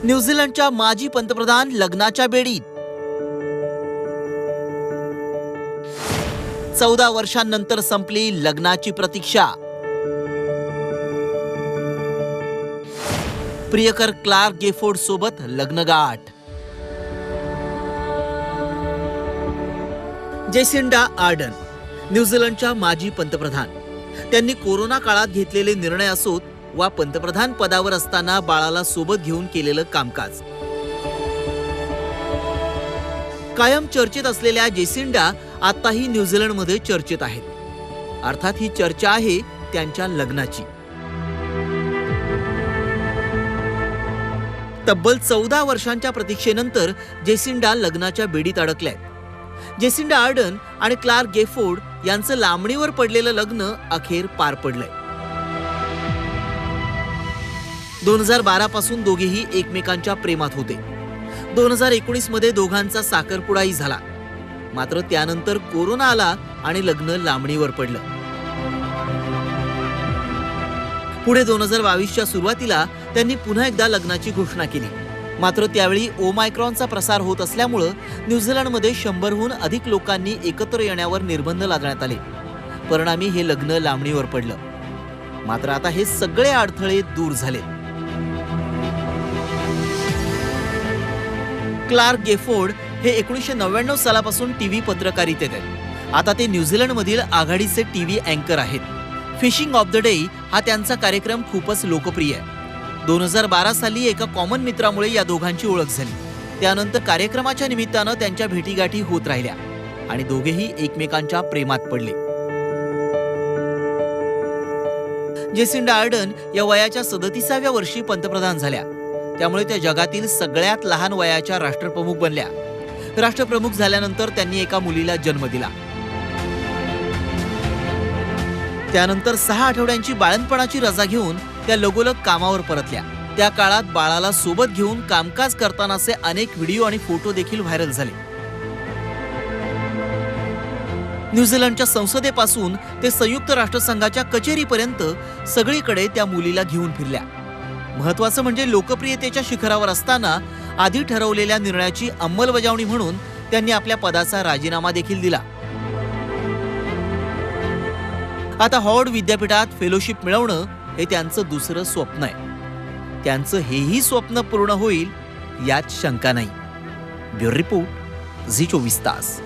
न्यूझीलंडच्या माजी पंतप्रधान लग्नाच्या बेडीत। 14 वर्षांनंतर संपली लग्नाची प्रतीक्षा। प्रियकर क्लार्क गेफोर्ड सोबत लग्नगाठ। जेसिंडा आर्डन न्यूझीलंडच्या माजी पंतप्रधान। त्यांनी कोरोना काळात घेतलेले निर्णय असोत वा पंतप्रधान पदावर असताना बाळाला सोबत घेऊन केलेलं कामकाज, कायम चर्चेत असलेल्या जेसिंडा आताही न्यूझीलंडमध्ये चर्चेत आहेत। अर्थात ही चर्चा आहे त्यांच्या लग्नाची। तब्बल 14 वर्षांच्या प्रतीक्षेनंतर जेसिंडा लग्नाच्या बेडीत अडकल्यात। जेसिंडा आर्डन आणि क्लार्क गेफोर्ड यांचं लांबणीवर पडलेलं लग्न अखेर पार पडलंय। 2012 पासून दोघेही एकमेकांच्या प्रेमात होते। 2019 मध्ये दोघांचा साखरपुडाही झाला। मात्र त्यानंतर कोरोना आला आणि लग्न लांबणीवर पडलं। पुढे 2022च्या सुरुवातीला त्यांनी पुन्हा एकदा लग्नाची घोषणा केली। मात्र त्यावेळी ओमायक्रॉनचा प्रसार होत असल्यामुळे न्यूझीलंडमध्ये 100हून अधिक लोकांनी एकत्र येण्यावर निर्बंध लादण्यात आले। परिणामी हे लग्न लांबणीवर पडलं। मात्र आता हे सगळे अडथळे दूर झाले। क्लार्क गेफोर्ड हे 1999 सालापासून टीव्ही पत्रकारितेत आहेत। आता ते न्यूझीलंडमधील आघाडीचे टीव्ही अँकर आहेत। फिशिंग ऑफ द डे हा त्यांचा कार्यक्रम खूपच लोकप्रिय आहे। 2012 साली एका कॉमन मित्रामुळे या दोघांची ओळख झाली। त्यानंतर कार्यक्रमाच्या निमित्तानं त्यांच्या भेटीगाठी होत राहिल्या आणि दोघेही एकमेकांच्या प्रेमात पडले। जेसिंडा आर्डन या वयाच्या 37व्या वर्षी पंतप्रधान झाल्या। त्यामुळे त्या जगातील सगळ्यात लहान वयाच्या राष्ट्रप्रमुख बनल्या। राष्ट्रप्रमुख झाल्यानंतर त्यांनी एका मुलीला जन्म दिला। त्यानंतर 6 आठवड्यांची बाळंतपणाची रजा घेऊन त्या लगोलग कामावर परतल्या। त्या काळात बाळाला सोबत घेऊन कामकाज करतानाचे अनेक व्हिडिओ आणि फोटो देखील व्हायरल झाले। न्यूझीलंडच्या संसदेपासून ते संयुक्त राष्ट्रसंघाच्या कचेरीपर्यंत सगळीकडे त्या मुलीला घेऊन फिरल्या। महत्त्वाचं म्हणजे लोकप्रियतेच्या शिखरावर असताना आधी ठरवलेल्या निर्णयाची अंमलबजावणी म्हणून त्यांनी आपल्या पदाचा राजीनामा देखील दिला। आता हॉवर्ड विद्यापीठात फेलोशिप मिळवणं हे त्यांचं दुसरं स्वप्न आहे। त्यांचं हेही स्वप्न पूर्ण होईल यात शंका नाही। ब्युरो रिपोर्ट, झी 24 तास।